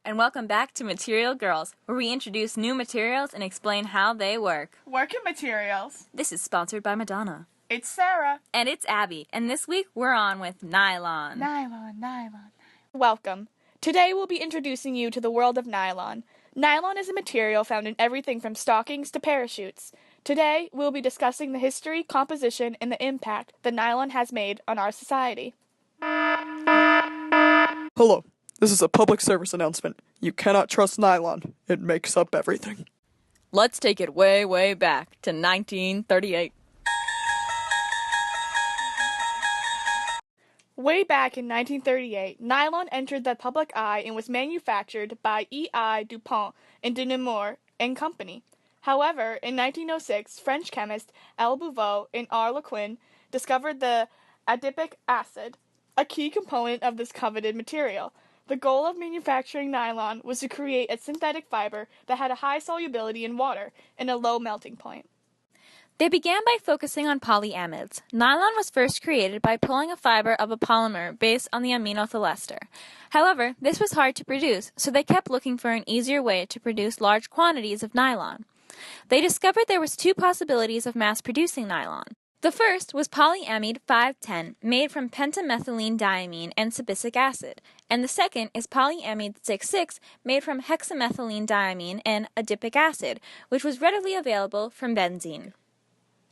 and welcome back to Material Girls, where we introduce new materials and explain how they work. Working materials. This is sponsored by Madonna. It's Sarah. And it's Abby, and this week we're on with nylon. Nylon. Welcome. Today we'll be introducing you to the world of nylon. Nylon is a material found in everything from stockings to parachutes. Today we'll be discussing the history, composition, and the impact that nylon has made on our society. Hello. This is a public service announcement. You cannot trust nylon. It makes up everything. Let's take it way, way back to 1938. Way back in 1938, nylon entered the public eye and was manufactured by E.I. Dupont and de Nemours and Company. However, in 1906, French chemist L. Bouveau and R. Lequin discovered the adipic acid, a key component of this coveted material. The goal of manufacturing nylon was to create a synthetic fiber that had a high solubility in water and a low melting point. They began by focusing on polyamides. Nylon was first created by pulling a fiber of a polymer based on the aminoethyl ester. However, this was hard to produce, so they kept looking for an easier way to produce large quantities of nylon. They discovered there was two possibilities of mass-producing nylon. The first was polyamide 510, made from pentamethylene diamine and sebacic acid, and the second is polyamide 66, made from hexamethylene diamine and adipic acid, which was readily available from benzene.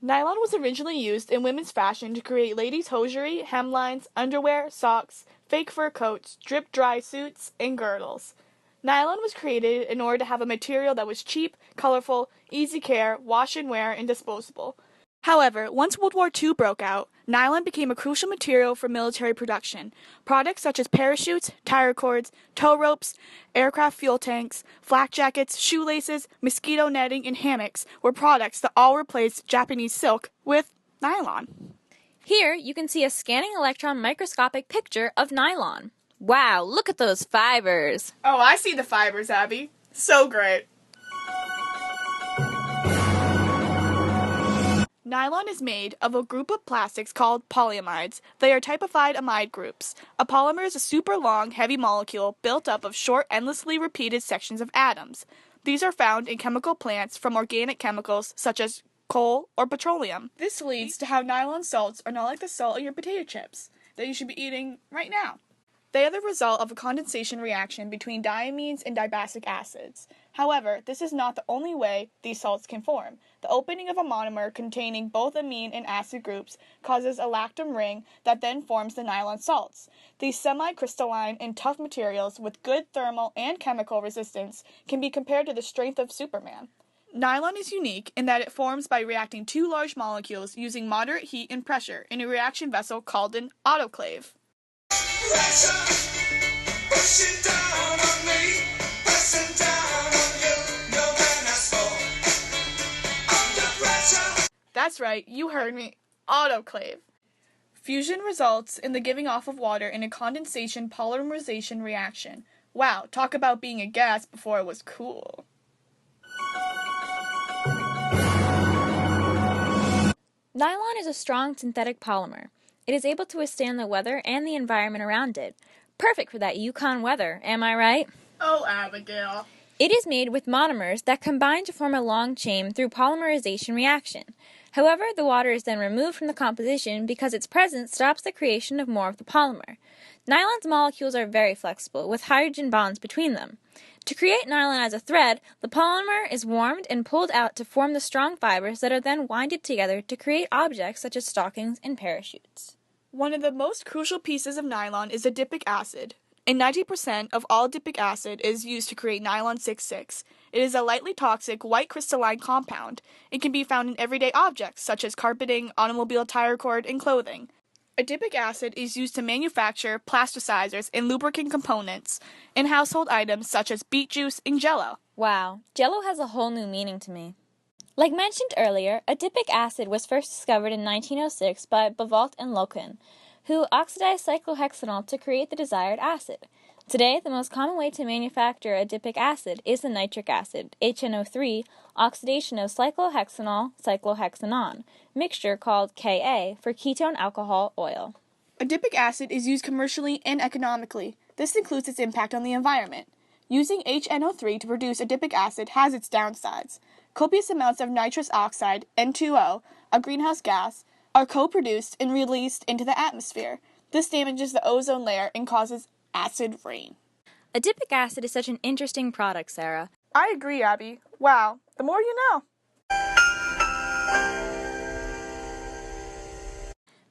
Nylon was originally used in women's fashion to create ladies' hosiery, hemlines, underwear, socks, fake fur coats, drip-dry suits, and girdles. Nylon was created in order to have a material that was cheap, colorful, easy care, wash and wear, and disposable. However, once World War II broke out, nylon became a crucial material for military production. Products such as parachutes, tire cords, tow ropes, aircraft fuel tanks, flak jackets, shoelaces, mosquito netting, and hammocks were products that all replaced Japanese silk with nylon. Here, you can see a scanning electron microscopic picture of nylon. Wow, look at those fibers! Oh, I see the fibers, Abby. So great. Nylon is made of a group of plastics called polyamides. They are typified amide groups. A polymer is a super long, heavy molecule built up of short, endlessly repeated sections of atoms. These are found in chemical plants from organic chemicals such as coal or petroleum. This leads to how nylon salts are not like the salt in your potato chips that you should be eating right now. They are the result of a condensation reaction between diamines and dibacic acids. However, this is not the only way these salts can form. The opening of a monomer containing both amine and acid groups causes a lactam ring that then forms the nylon salts. These semi-crystalline and tough materials with good thermal and chemical resistance can be compared to the strength of Superman. Nylon is unique in that it forms by reacting two large molecules using moderate heat and pressure in a reaction vessel called an autoclave. Pressure, pushing down on me, pressing down on you, no man has fall, under pressure. That's right, you heard me, autoclave. Fusion results in the giving off of water in a condensation polymerization reaction. Wow, talk about being a gas before it was cool. Nylon is a strong synthetic polymer. It is able to withstand the weather and the environment around it. Perfect for that Yukon weather, am I right? Oh, Abigail. It is made with monomers that combine to form a long chain through polymerization reaction. However, the water is then removed from the composition because its presence stops the creation of more of the polymer. Nylon's molecules are very flexible, with hydrogen bonds between them. To create nylon as a thread, the polymer is warmed and pulled out to form the strong fibers that are then winded together to create objects such as stockings and parachutes. One of the most crucial pieces of nylon is adipic acid. And 90% of all adipic acid is used to create nylon 66. It is a lightly toxic white crystalline compound. It can be found in everyday objects such as carpeting, automobile tire cord, and clothing. Adipic acid is used to manufacture plasticizers and lubricant components in household items such as beet juice and Jell-O. Wow, Jell-O has a whole new meaning to me. Like mentioned earlier, adipic acid was first discovered in 1906 by Bavolt and Lequin, who oxidized cyclohexanol to create the desired acid. Today, the most common way to manufacture adipic acid is the nitric acid, HNO3, oxidation of cyclohexanol, cyclohexanon, mixture called Ka for ketone alcohol oil. Adipic acid is used commercially and economically. This includes its impact on the environment. Using HNO3 to produce adipic acid has its downsides. Copious amounts of nitrous oxide, N2O, a greenhouse gas, are co-produced and released into the atmosphere. This damages the ozone layer and causes acid rain. Adipic acid is such an interesting product, Sarah. I agree, Abby. Wow, the more you know.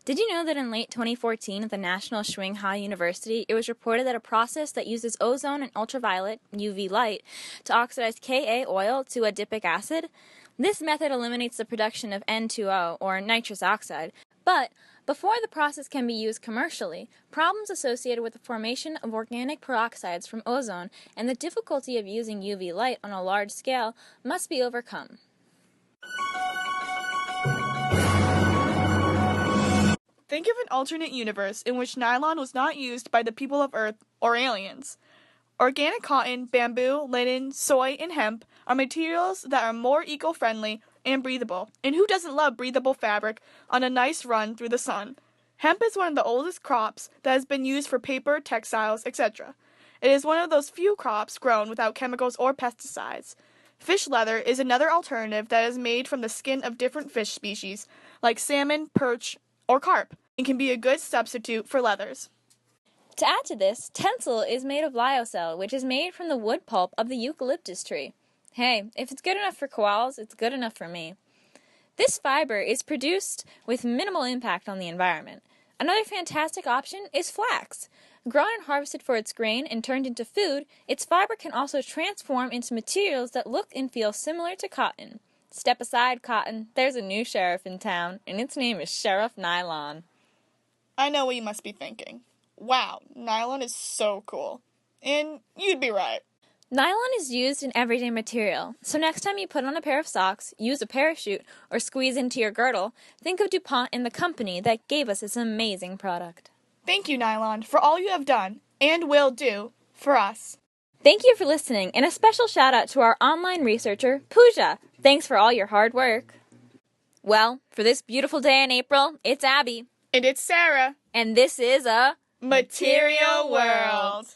Did you know that in late 2014 at the National Shanghai University, it was reported that a process that uses ozone and ultraviolet, UV light, to oxidize Ka oil to adipic acid? This method eliminates the production of N2O, or nitrous oxide, but before the process can be used commercially, problems associated with the formation of organic peroxides from ozone and the difficulty of using UV light on a large scale must be overcome. Think of an alternate universe in which nylon was not used by the people of Earth or aliens. Organic cotton, bamboo, linen, soy, and hemp are materials that are more eco-friendly and breathable. And who doesn't love breathable fabric on a nice run through the sun? Hemp is one of the oldest crops that has been used for paper, textiles, etc. It is one of those few crops grown without chemicals or pesticides. Fish leather is another alternative that is made from the skin of different fish species, like salmon, perch, or carp, and can be a good substitute for leathers. To add to this, tencel is made of lyocell, which is made from the wood pulp of the eucalyptus tree. Hey, if it's good enough for koalas, it's good enough for me. This fiber is produced with minimal impact on the environment. Another fantastic option is flax. Grown and harvested for its grain and turned into food, its fiber can also transform into materials that look and feel similar to cotton. Step aside, cotton. There's a new sheriff in town, and its name is Sheriff Nylon. I know what you must be thinking. Wow, nylon is so cool. And you'd be right. Nylon is used in everyday material, so next time you put on a pair of socks, use a parachute, or squeeze into your girdle, think of DuPont and the company that gave us this amazing product. Thank you, Nylon, for all you have done, and will do, for us. Thank you for listening, and a special shout out to our online researcher, Pooja. Thanks for all your hard work. Well, for this beautiful day in April, it's Abby. And it's Sarah. And this is a Material World.